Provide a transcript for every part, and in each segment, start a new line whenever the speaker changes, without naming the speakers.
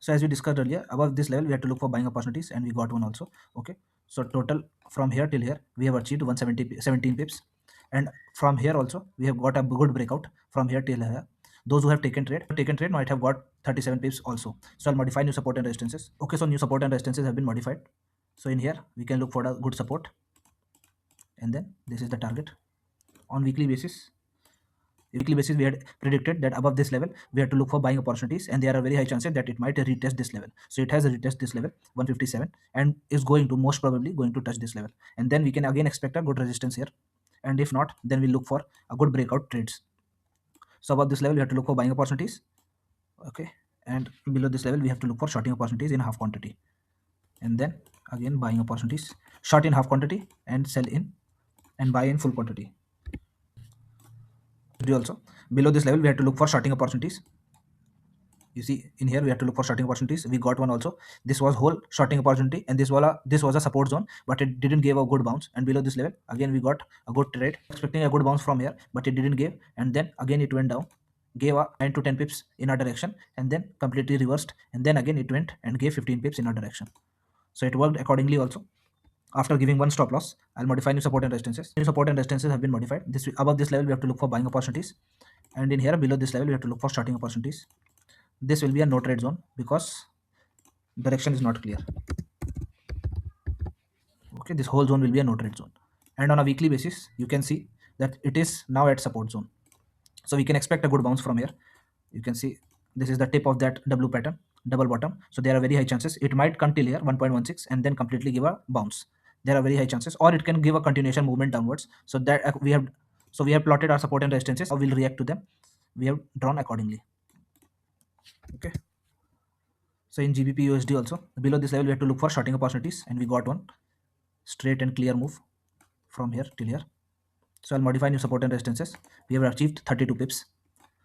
So as we discussed earlier, above this level we have to look for buying opportunities, and we got one also. Okay, so total from here till here we have achieved 17 pips, and from here also we have got a good breakout from here till here. Those who have taken trade might have got 37 pips also. So I'll modify new support and resistances. Okay, so new support and resistances have been modified. So in here we can look for a good support, and then this is the target. On weekly basis we had predicted that above this level we have to look for buying opportunities, and there are very high chances that it might retest this level. So it has retest this level 157 and is going to most probably going to touch this level, and then we can again expect a good resistance here, and if not then we look for a good breakout trades. So above this level we have to look for buying opportunities. Okay, and below this level we have to look for shorting opportunities in half quantity, and then again buying opportunities, short in half quantity and sell in and buy in full quantity. Also below this level we have to look for shorting opportunities. You see in here we have to look for shorting opportunities. We got one also. This was whole shorting opportunity, and this was a support zone, but it didn't give a good bounce. And below this level again we got a good trade, expecting a good bounce from here, but it didn't give, and then again it went down, gave a 9 to 10 pips in our direction, and then completely reversed, and then again it went and gave 15 pips in our direction. So it worked accordingly also. After giving one stop loss, I'll modify new support and resistances. New support and resistances have been modified. This above this level we have to look for buying opportunities, and in here below this level we have to look for shorting opportunities. This will be a no trade zone because direction is not clear. Okay, this whole zone will be a no trade zone, and on a weekly basis you can see that it is now at support zone. So we can expect a good bounce from here. You can see this is the tip of that W pattern, double bottom. So there are very high chances it might come till here 1.16 and then completely give a bounce. There are very high chances, or it can give a continuation movement downwards. So that we have plotted our support and resistances. How we'll react to them, we have drawn accordingly. Okay. So in GBPUSD also below this level we have to look for shorting opportunities, and we got one straight and clear move from here till here. So I'll modify new support and resistances. We have achieved 32 pips.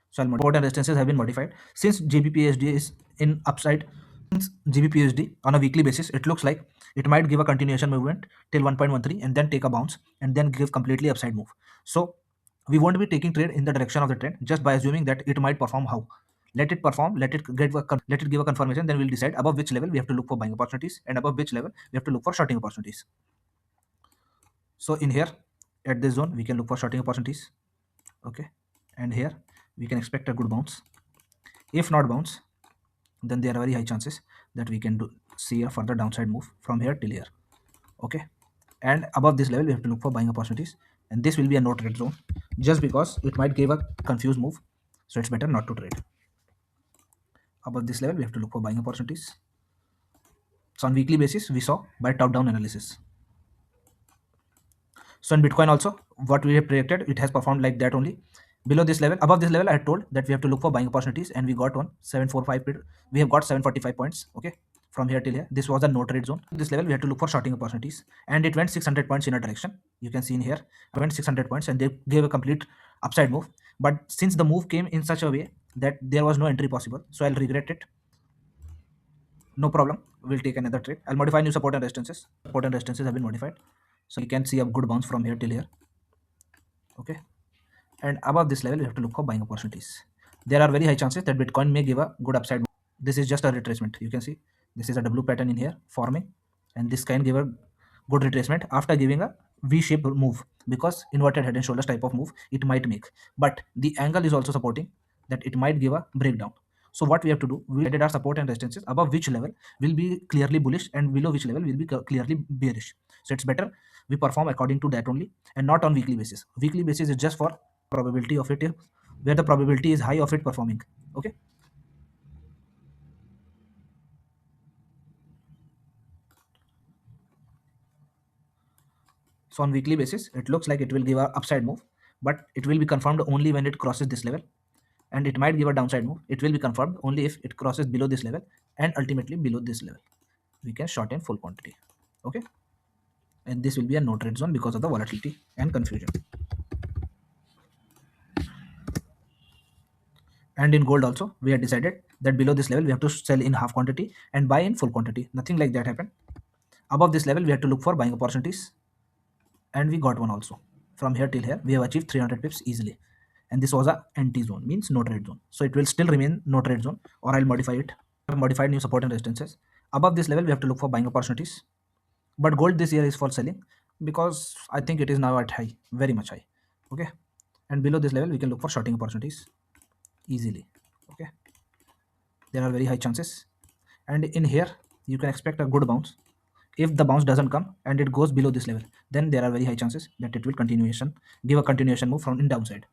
So support and resistances have been modified. Since GBPUSD is in upside, since GBPUSD on a weekly basis, it looks like it might give a continuation movement till 1.13 and then take a bounce and then give completely upside move. So we won't be taking trade in the direction of the trend just by assuming that it might perform how. Let it perform, let it give a confirmation, then we'll decide above which level we have to look for buying opportunities and above which level we have to look for shorting opportunities. So in here at this zone we can look for shorting opportunities. Okay, and here we can expect a good bounce. If not bounce, then there are very high chances that we can see a further downside move from here till here. Okay, and above this level we have to look for buying opportunities, and this will be a no trade zone just because it might give a confused move, so it's better not to trade. Above this level we have to look for buying opportunities. So on weekly basis we saw by top down analysis. So in Bitcoin also what we have predicted, it has performed like that only. Below this level, above this level I had told that we have to look for buying opportunities, and we got one 745. We have got 745 points. Okay, from here till here this was a no trade zone. This level we have to look for shorting opportunities, and it went 600 points in a direction. You can see in here it went 600 points and they gave a complete upside move, but since the move came in such a way that there was no entry possible, so I'll regret it. No problem, we'll take another trade. I'll modify new support and resistances. Support and resistances have been modified, so you can see a good bounce from here till here. Okay, and above this level you have to look for buying opportunities. There are very high chances that Bitcoin may give a good upside. This is just a retracement. You can see this is a W pattern in here forming, and this can give a good retracement after giving a V-shaped move, because inverted head and shoulders type of move it might make, but the angle is also supporting that it might give a breakdown. So what we have to do, we added our support and resistances above which level will be clearly bullish and below which level will be clearly bearish. So it's better we perform according to that only, and not on weekly basis. Weekly basis is just for probability of it, where the probability is high of it performing. Okay, so on weekly basis it looks like it will give a upside move, but it will be confirmed only when it crosses this level, and it might give a downside move. It will be confirmed only if it crosses below this level and ultimately below this level. We can short in full quantity. Okay, and this will be a no trade zone because of the volatility and confusion. And in gold also we have decided that below this level we have to sell in half quantity and buy in full quantity. Nothing like that happened. Above this level we have to look for buying opportunities, and we got one also. From here till here we have achieved 300 pips easily, and this was a anti zone, means no trade zone. So it will still remain no trade zone, or I'll modify it. modified new support and resistances. Above this level, we have to look for buying opportunities. But gold this year is for selling because I think it is now at high, very much high. Okay, and below this level, we can look for shorting opportunities easily. Okay, there are very high chances, and in here you can expect a good bounce. If the bounce doesn't come and it goes below this level, then there are very high chances that it will give a continuation move from in downside.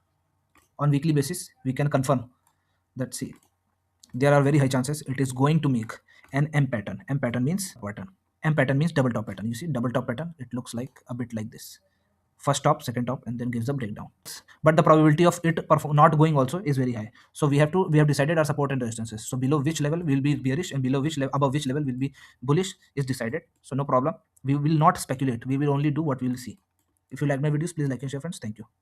On weekly basis, we can confirm that, see, there are very high chances it is going to make an M pattern. M pattern means pattern. M pattern means double top pattern. You see double top pattern, it looks like a bit like this. First top, second top, and then gives a breakdown. But the probability of it not going also is very high. So we have decided our support and resistances. So below which level will be bearish and below which level, above which level will be bullish is decided. So no problem. We will not speculate. We will only do what we will see. If you like my videos, please like and share, friends. Thank you.